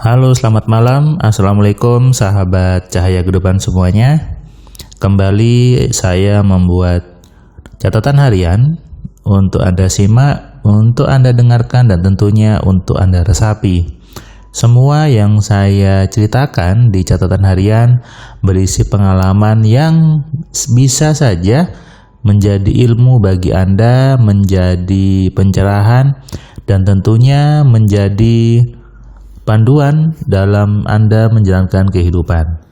Halo, selamat malam. Assalamualaikum sahabat Cahaya Kehidupan semuanya. Kembali saya membuat catatan harian untuk Anda simak, untuk Anda dengarkan, dan tentunya untuk Anda resapi. Semua yang saya ceritakan di catatan harian berisi pengalaman yang bisa saja menjadi ilmu bagi Anda, menjadi pencerahan, dan tentunya menjadi panduan dalam Anda menjalankan kehidupan.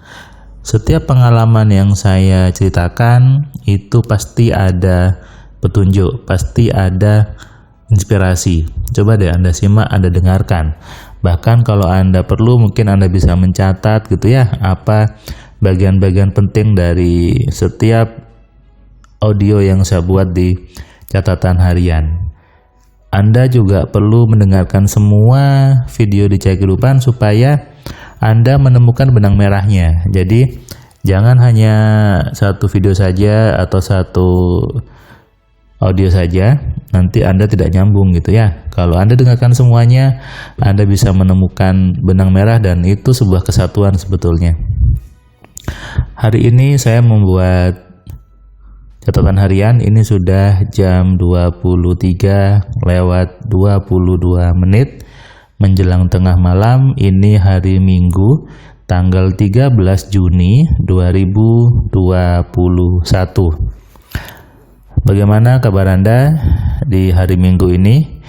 Setiap pengalaman yang saya ceritakan itu pasti ada petunjuk, pasti ada inspirasi. Coba deh Anda simak, Anda dengarkan. Bahkan kalau Anda perlu mungkin Anda bisa mencatat gitu ya, apa bagian-bagian penting dari setiap audio yang saya buat di catatan harian. Anda juga perlu mendengarkan semua video di Cahaya Kehidupan supaya Anda menemukan benang merahnya. Jadi jangan hanya satu video saja atau satu audio saja, nanti Anda tidak nyambung gitu ya. Kalau Anda dengarkan semuanya, Anda bisa menemukan benang merah dan itu sebuah kesatuan sebetulnya. Hari ini saya membuat catatan harian, ini sudah jam 23:22 menjelang tengah malam. Ini hari Minggu tanggal 13 Juni 2021. Bagaimana kabar Anda di hari Minggu ini?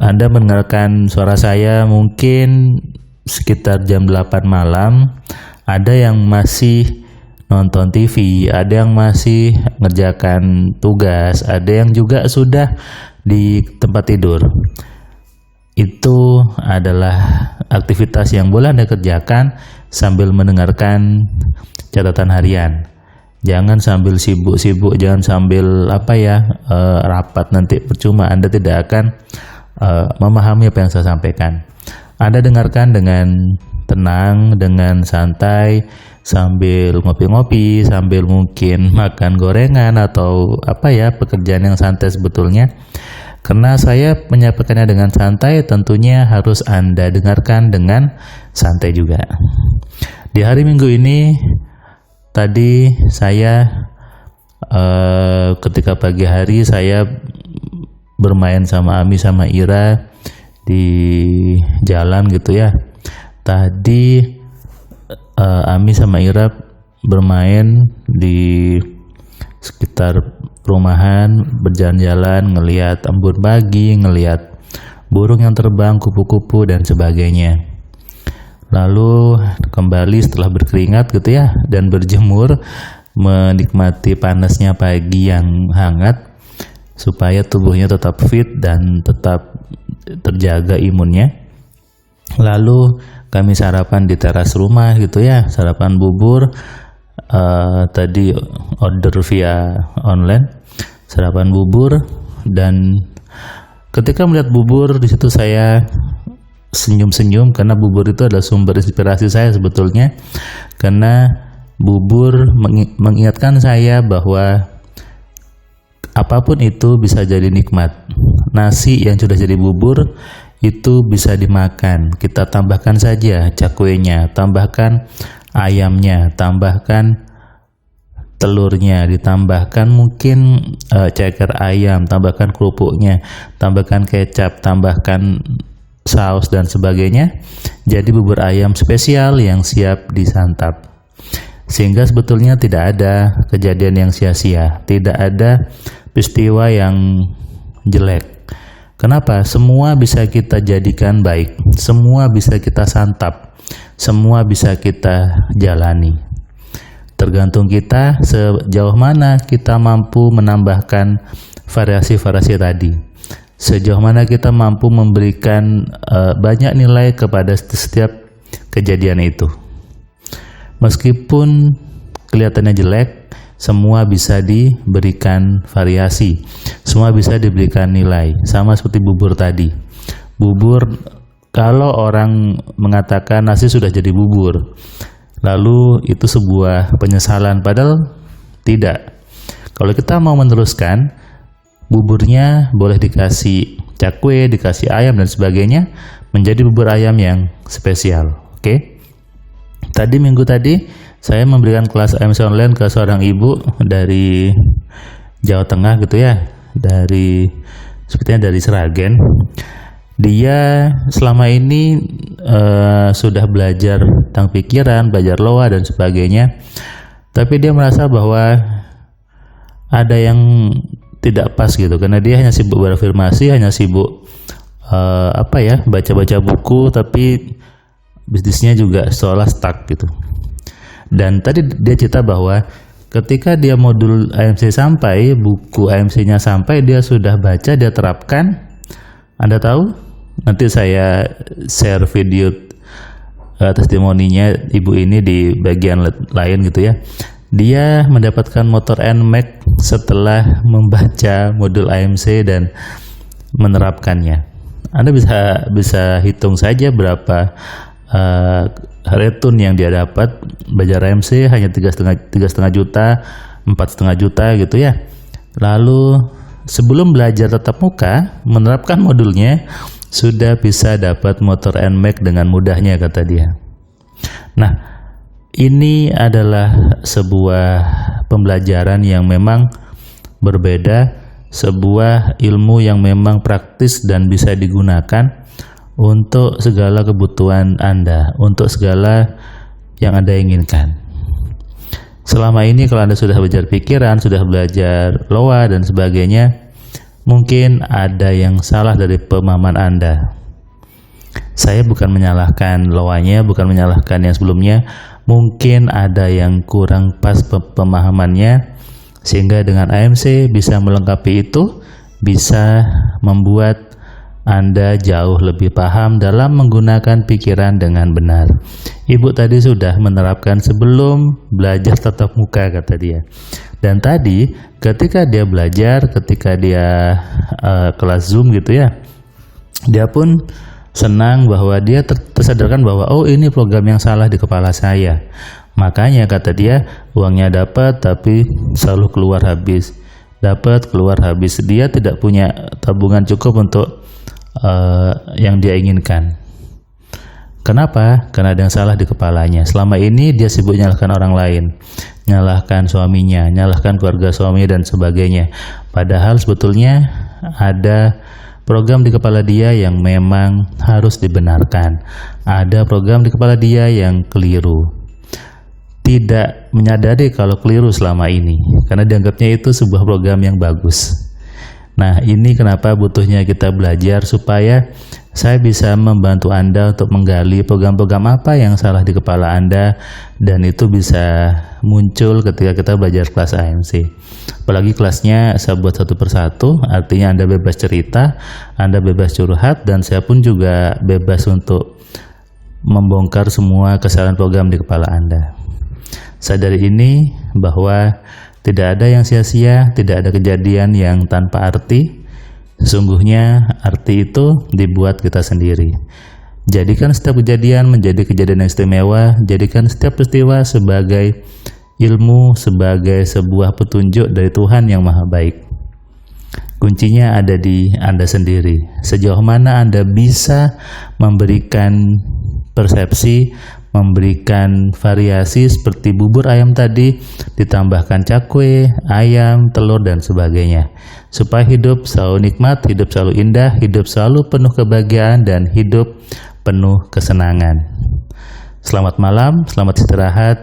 Anda mendengarkan suara saya mungkin sekitar jam 8 malam. Ada yang masih nonton TV, ada yang masih ngerjakan tugas, ada yang juga sudah di tempat tidur. Itu adalah aktivitas yang boleh Anda kerjakan sambil mendengarkan catatan harian. Jangan sambil sibuk-sibuk, jangan sambil rapat, nanti percuma, Anda tidak akan memahami apa yang saya sampaikan. Anda dengarkan dengan tenang, dengan santai, sambil ngopi-ngopi, sambil mungkin makan gorengan atau pekerjaan yang santai sebetulnya. Karena saya menyampaikannya dengan santai, tentunya harus Anda dengarkan dengan santai juga. Di hari Minggu ini tadi saya ketika pagi hari saya bermain sama Ami sama Ira di jalan gitu ya. Tadi Ami sama Ira bermain di sekitar perumahan, berjalan-jalan, ngelihat embun pagi, ngelihat burung yang terbang, kupu-kupu dan sebagainya. Lalu kembali setelah berkeringat gitu ya, dan berjemur, menikmati panasnya pagi yang hangat supaya tubuhnya tetap fit dan tetap terjaga imunnya. Lalu kami sarapan di teras rumah gitu ya, sarapan bubur. Tadi order via online, sarapan bubur, dan ketika melihat bubur di situ saya senyum-senyum karena bubur itu adalah sumber inspirasi saya sebetulnya. Karena bubur mengingatkan saya bahwa apapun itu bisa jadi nikmat. Nasi yang sudah jadi bubur itu bisa dimakan, kita tambahkan saja cakwenya, tambahkan ayamnya, tambahkan telurnya, ditambahkan mungkin ceker ayam, tambahkan kerupuknya, tambahkan kecap, tambahkan saus dan sebagainya. Jadi bubur ayam spesial yang siap disantap. Sehingga sebetulnya tidak ada kejadian yang sia-sia, tidak ada peristiwa yang jelek. Kenapa? Semua bisa kita jadikan baik, semua bisa kita santap, semua bisa kita jalani. Tergantung kita sejauh mana kita mampu menambahkan variasi-variasi tadi, sejauh mana kita mampu memberikan banyak nilai kepada setiap kejadian itu. Meskipun kelihatannya jelek, semua bisa diberikan variasi, semua bisa diberikan nilai. Sama seperti bubur tadi. Bubur, kalau orang mengatakan nasi sudah jadi bubur, lalu itu sebuah penyesalan, padahal tidak. Kalau kita mau meneruskan, buburnya boleh dikasih cakwe, dikasih ayam dan sebagainya, menjadi bubur ayam yang spesial. Oke. Minggu tadi saya memberikan kelas AMC online ke seorang ibu dari Jawa Tengah gitu ya, sepertinya dari Sragen. Dia selama ini sudah belajar tentang pikiran, belajar loa dan sebagainya, tapi dia merasa bahwa ada yang tidak pas gitu, karena dia hanya sibuk berafirmasi, hanya sibuk baca-baca buku, tapi bisnisnya juga seolah stuck gitu. Dan tadi dia cerita bahwa ketika dia modul AMC sampai, buku AMC-nya sampai, dia sudah baca, dia terapkan. Anda tahu? Nanti saya share video testimoninya ibu ini di bagian lain gitu ya. Dia mendapatkan motor NMAX setelah membaca modul AMC dan menerapkannya. Anda bisa hitung saja berapa return yang dia dapat. Belajar AMC hanya 3,5 juta, 4,5 juta gitu ya. Lalu sebelum belajar tatap muka, menerapkan modulnya, sudah bisa dapat motor NMAX dengan mudahnya, kata dia. Nah, ini adalah sebuah pembelajaran yang memang berbeda, sebuah ilmu yang memang praktis dan bisa digunakan untuk segala kebutuhan Anda, untuk segala yang Anda inginkan. Selama ini kalau Anda sudah belajar pikiran, sudah belajar loa dan sebagainya, mungkin ada yang salah dari pemahaman Anda. Saya bukan menyalahkan loanya, bukan menyalahkan yang sebelumnya. Mungkin ada yang kurang pas pemahamannya, sehingga dengan AMC bisa melengkapi itu, bisa membuat Anda jauh lebih paham dalam menggunakan pikiran dengan benar. Ibu tadi sudah menerapkan sebelum belajar tatap muka, kata dia. Dan tadi ketika dia belajar, ketika dia kelas Zoom gitu ya, dia pun senang bahwa dia tersadarkan bahwa oh, ini program yang salah di kepala saya. Makanya kata dia, uangnya dapat tapi selalu keluar habis. Dapat keluar habis. Dia tidak punya tabungan cukup untuk yang dia inginkan. Kenapa? Karena ada yang salah di kepalanya. Selama ini dia sibuk nyalahkan orang lain, nyalahkan suaminya, nyalahkan keluarga suami dan sebagainya. Padahal sebetulnya ada program di kepala dia yang memang harus dibenarkan. Ada program di kepala dia yang keliru. Tidak menyadari kalau keliru selama ini, karena dianggapnya itu sebuah program yang bagus. Nah, ini kenapa butuhnya kita belajar, supaya saya bisa membantu Anda untuk menggali program-program apa yang salah di kepala Anda, dan itu bisa muncul ketika kita belajar kelas AMC. Apalagi kelasnya saya buat satu persatu, artinya Anda bebas cerita, Anda bebas curhat, dan saya pun juga bebas untuk membongkar semua kesalahan program di kepala Anda. Sadari ini bahwa tidak ada yang sia-sia, tidak ada kejadian yang tanpa arti. Sesungguhnya arti itu dibuat kita sendiri. Jadikan setiap kejadian menjadi kejadian yang istimewa. Jadikan setiap peristiwa sebagai ilmu, sebagai sebuah petunjuk dari Tuhan yang Maha Baik. Kuncinya ada di Anda sendiri. Sejauh mana Anda bisa memberikan persepsi, memberikan variasi seperti bubur ayam tadi, ditambahkan cakwe, ayam, telur, dan sebagainya. Supaya hidup selalu nikmat, hidup selalu indah, hidup selalu penuh kebahagiaan, dan hidup penuh kesenangan. Selamat malam, selamat istirahat.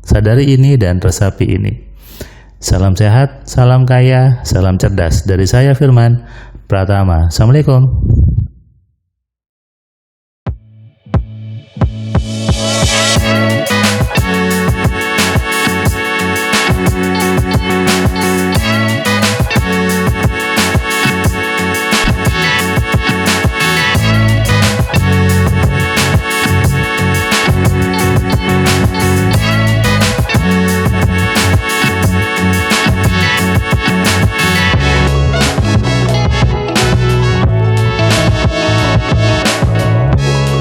Sadari ini dan resapi ini. Salam sehat, salam kaya, salam cerdas. Dari saya Firman Pratama. Assalamualaikum.